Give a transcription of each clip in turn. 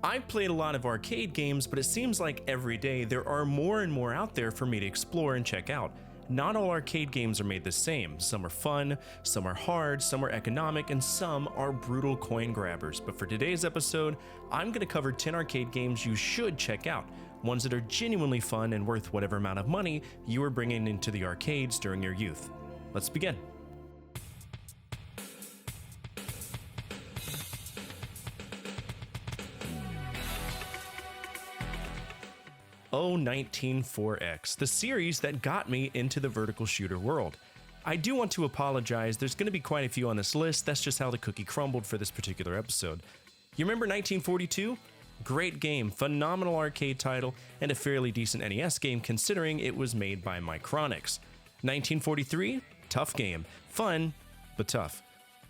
I've played a lot of arcade games, but it seems like every day there are more and more out there for me to explore and check out. Not all arcade games are made the same. Some are fun, some are hard, some are economic, and some are brutal coin grabbers. But for today's episode, I'm going to cover 10 arcade games you should check out, ones that are genuinely fun and worth whatever amount of money you were bringing into the arcades during your youth. Let's begin. Oh, 194X, the series that got me into the vertical shooter world. I do want to apologize, there's going to be quite a few on this list, that's just how the cookie crumbled for this particular episode. You remember 1942? Great game, phenomenal arcade title, and a fairly decent NES game considering it was made by Micronix. 1943? Tough game, fun, but tough.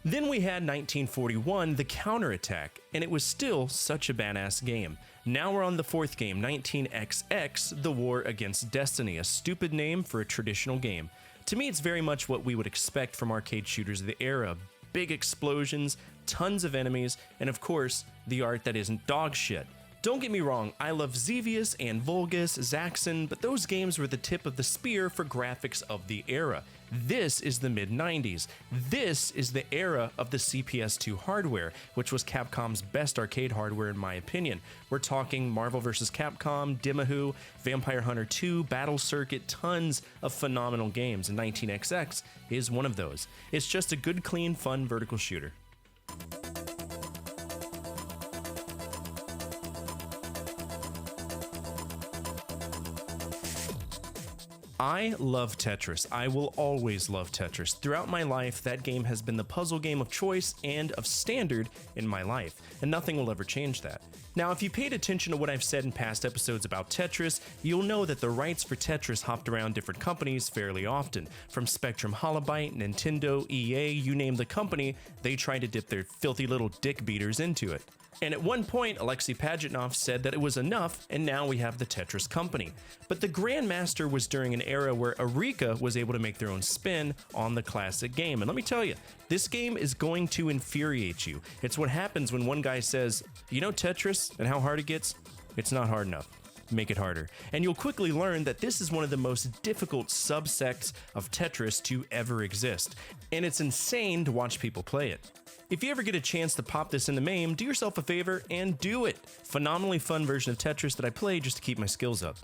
Then we had 1941, The Counterattack, and it was still such a badass game. Now we're on the fourth game, 19XX, The War Against Destiny, a stupid name for a traditional game. To me, it's very much what we would expect from arcade shooters of the era. Big explosions, tons of enemies, and of course, the art that isn't dog shit. Don't get me wrong, I love Xevious and Vulgus, Zaxxon, but those games were the tip of the spear for graphics of the era. This is the mid-90s. This is the era of the CPS2 hardware, which was Capcom's best arcade hardware in my opinion. We're talking Marvel vs. Capcom, Dimahoo, Vampire Hunter 2, Battle Circuit, tons of phenomenal games, and 19XX is one of those. It's just a good, clean, fun vertical shooter. I love Tetris. I will always love Tetris. Throughout my life, that game has been the puzzle game of choice and of standard in my life, and nothing will ever change that. Now, if you paid attention to what I've said in past episodes about Tetris, you'll know that the rights for Tetris hopped around different companies fairly often. From Spectrum Holobyte, Nintendo, EA, you name the company, they tried to dip their filthy little dick beaters into it. And at one point, Alexei Pajitnov said that it was enough, and now we have the Tetris company. But the Grandmaster was during an era where Eureka was able to make their own spin on the classic game. And let me tell you, this game is going to infuriate you. It's what happens when one guy says, you know Tetris and how hard it gets? It's not hard enough. Make it harder. And you'll quickly learn that this is one of the most difficult subsects of Tetris to ever exist. And it's insane to watch people play it. If you ever get a chance to pop this in the MAME, do yourself a favor and do it. Phenomenally fun version of Tetris that I play just to keep my skills up.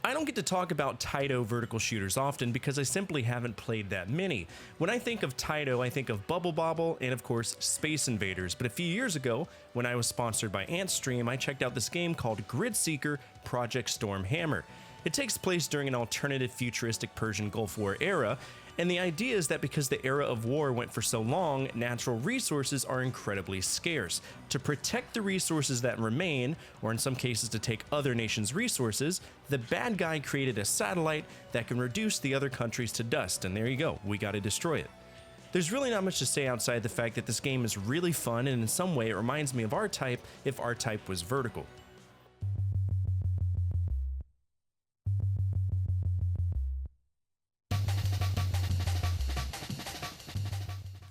I don't get to talk about Taito vertical shooters often because I simply haven't played that many. When I think of Taito, I think of Bubble Bobble and of course Space Invaders, but a few years ago, when I was sponsored by Antstream, I checked out this game called Grid Seeker Project Storm Hammer. It takes place during an alternative futuristic Persian Gulf War era, and the idea is that because the era of war went for so long, natural resources are incredibly scarce. To protect the resources that remain, or in some cases to take other nations' resources, the bad guy created a satellite that can reduce the other countries to dust, and there you go, we gotta destroy it. There's really not much to say outside the fact that this game is really fun, and in some way it reminds me of R-Type if R-Type was vertical.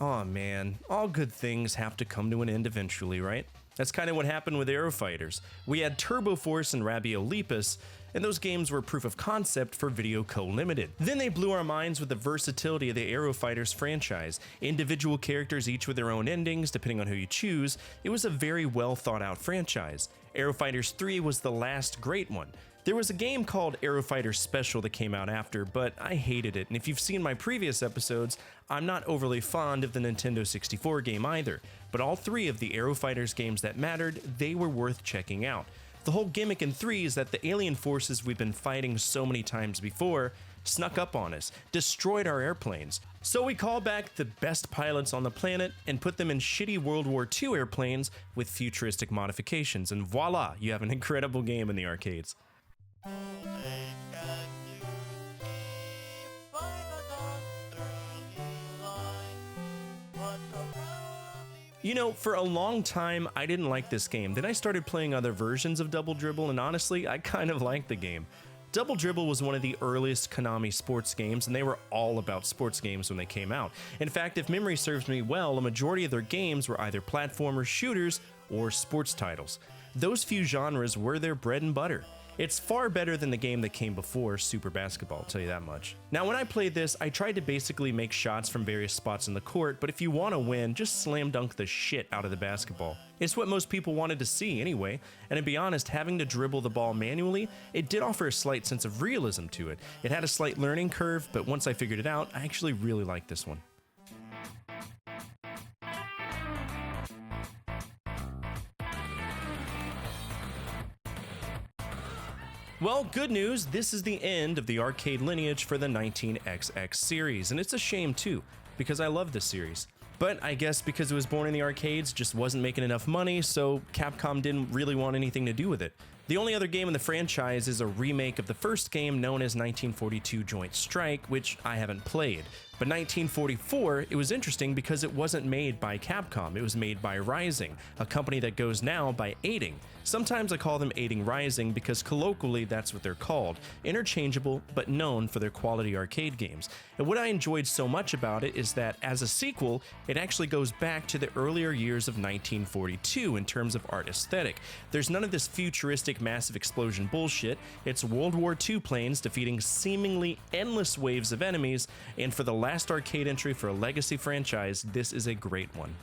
Aw man, all good things have to come to an end eventually, right? That's kind of what happened with Aero Fighters. We had Turbo Force and Rabiolepus, and those games were proof of concept for Video Co. Limited. Then they blew our minds with the versatility of the Aero Fighters franchise. Individual characters, each with their own endings, depending on who you choose. It was a very well thought out franchise. Aero Fighters 3 was the last great one. There was a game called Aero Fighters Special that came out after, but I hated it, and if you've seen my previous episodes, I'm not overly fond of the Nintendo 64 game either, but all three of the Aero Fighters games that mattered, they were worth checking out. The whole gimmick in 3 is that the alien forces we've been fighting so many times before snuck up on us, destroyed our airplanes. So we call back the best pilots on the planet and put them in shitty World War II airplanes with futuristic modifications, and voila, you have an incredible game in the arcades. You know, for a long time, I didn't like this game. Then I started playing other versions of Double Dribble, and honestly, I kind of liked the game. Double Dribble was one of the earliest Konami sports games, and they were all about sports games when they came out. In fact, if memory serves me well, a majority of their games were either platformers, shooters, or sports titles. Those few genres were their bread and butter. It's far better than the game that came before, Super Basketball, I'll tell you that much. Now, when I played this, I tried to basically make shots from various spots in the court, but if you want to win, just slam dunk the shit out of the basketball. It's what most people wanted to see anyway, and to be honest, having to dribble the ball manually, it did offer a slight sense of realism to it. It had a slight learning curve, but once I figured it out, I actually really liked this one. Well, good news, this is the end of the arcade lineage for the 19XX series, and it's a shame too, because I love this series. But I guess because it was born in the arcades, just wasn't making enough money, so Capcom didn't really want anything to do with it. The only other game in the franchise is a remake of the first game known as 1942 Joint Strike, which I haven't played. But 1944, it was interesting because it wasn't made by Capcom, it was made by Rising, a company that goes now by Aiding. Sometimes I call them Aiding Rising because colloquially that's what they're called, interchangeable but known for their quality arcade games. And what I enjoyed so much about it is that as a sequel, it actually goes back to the earlier years of 1942 in terms of art aesthetic. There's none of this futuristic massive explosion bullshit, it's World War II planes defeating seemingly endless waves of enemies, and for the last arcade entry for a legacy franchise, this is a great one.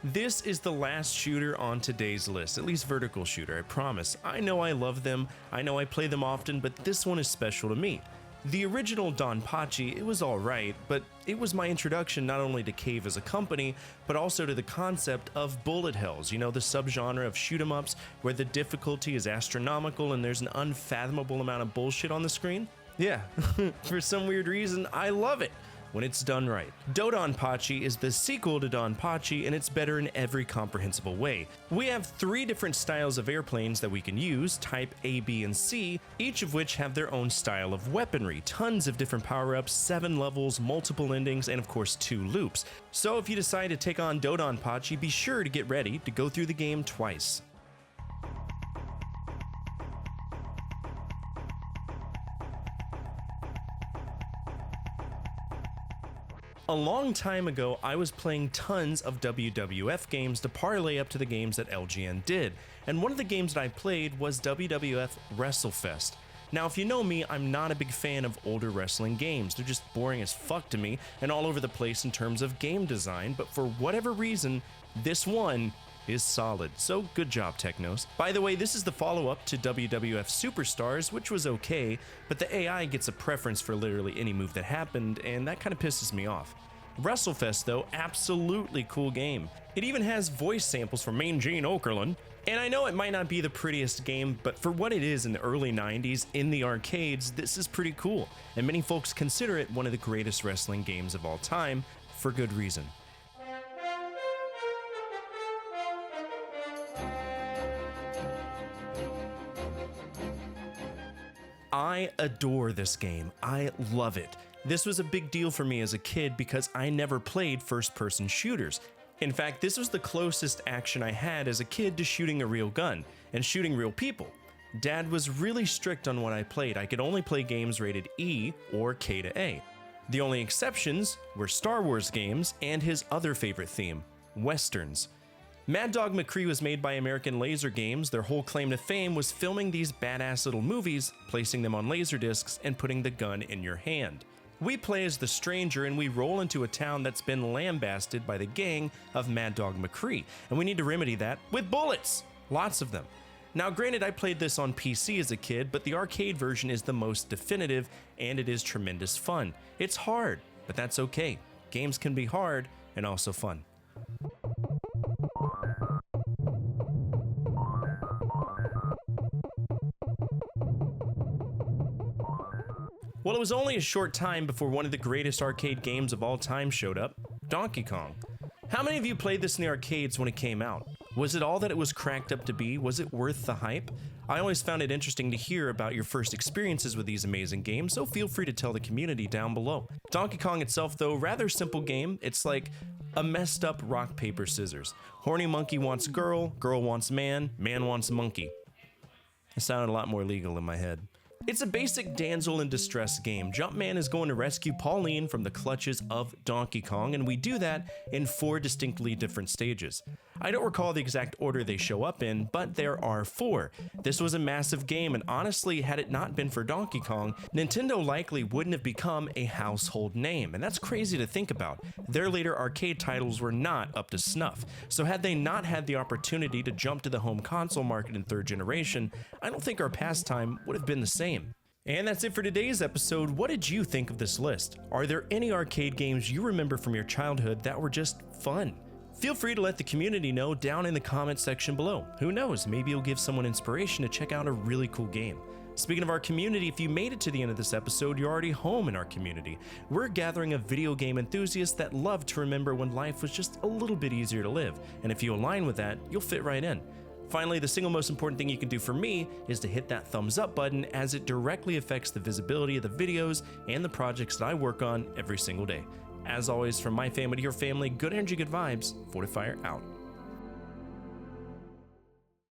This is the last shooter on today's list, at least vertical shooter, I promise. I know I love them, I know I play them often, but this one is special to me. The original Donpachi, it was alright, but it was my introduction not only to Cave as a company, but also to the concept of bullet hells, you know, the subgenre of shoot-em-ups where the difficulty is astronomical and there's an unfathomable amount of bullshit on the screen. Yeah, for some weird reason, I love it when it's done right. Dodonpachi is the sequel to Donpachi, and it's better in every comprehensible way. We have 3 different styles of airplanes that we can use, type A, B, and C, each of which have their own style of weaponry, tons of different power-ups, 7 levels, multiple endings, and of course 2 loops. So if you decide to take on Dodonpachi, be sure to get ready to go through the game twice. A long time ago, I was playing tons of WWF games to parlay up to the games that LGN did, and one of the games that I played was WWF Wrestlefest. Now, if you know me, I'm not a big fan of older wrestling games. They're just boring as fuck to me and all over the place in terms of game design, but for whatever reason, this one is solid. So good job, Technos. By the way, this is the follow-up to WWF Superstars, which was okay, but the AI gets a preference for literally any move that happened, and that kind of pisses me off. WrestleFest, though, absolutely cool game. It even has voice samples from Mean Gene Okerlund. And I know it might not be the prettiest game, but for what it is in the early 90s in the arcades, this is pretty cool. And many folks consider it one of the greatest wrestling games of all time, for good reason. I adore this game. I love it. This was a big deal for me as a kid because I never played first-person shooters. In fact, this was the closest action I had as a kid to shooting a real gun and shooting real people. Dad was really strict on what I played. I could only play games rated E or K to A. The only exceptions were Star Wars games and his other favorite theme, Westerns. Mad Dog McCree was made by American Laser Games. Their whole claim to fame was filming these badass little movies, placing them on laserdiscs, and putting the gun in your hand. We play as the stranger and we roll into a town that's been lambasted by the gang of Mad Dog McCree, and we need to remedy that with bullets! Lots of them. Now granted, I played this on PC as a kid, but the arcade version is the most definitive, and it is tremendous fun. It's hard, but that's okay. Games can be hard and also fun. Well, it was only a short time before one of the greatest arcade games of all time showed up, Donkey Kong. How many of you played this in the arcades when it came out? Was it all that it was cracked up to be? Was it worth the hype? I always found it interesting to hear about your first experiences with these amazing games, so feel free to tell the community down below. Donkey Kong itself, though, rather simple game. It's like A messed up rock, paper, scissors. Horny monkey wants girl, girl wants man, man wants monkey. It sounded a lot more legal in my head. It's a basic damsel in distress game. Jumpman is going to rescue Pauline from the clutches of Donkey Kong, and we do that in 4 distinctly different stages. I don't recall the exact order they show up in, but there are 4. This was a massive game, and honestly, had it not been for Donkey Kong, Nintendo likely wouldn't have become a household name, and that's crazy to think about. Their later arcade titles were not up to snuff, so had they not had the opportunity to jump to the home console market in 3rd generation, I don't think our pastime would have been the same. And that's it for today's episode. What did you think of this list? Are there any arcade games you remember from your childhood that were just fun? Feel free to let the community know down in the comments section below. Who knows, maybe you'll give someone inspiration to check out a really cool game. Speaking of our community, if you made it to the end of this episode, you're already home in our community. We're gathering of video game enthusiasts that love to remember when life was just a little bit easier to live, and if you align with that, you'll fit right in. Finally, the single most important thing you can do for me is to hit that thumbs up button, as it directly affects the visibility of the videos and the projects that I work on every single day. As always, from my family to your family, good energy, good vibes. Fortefyre out.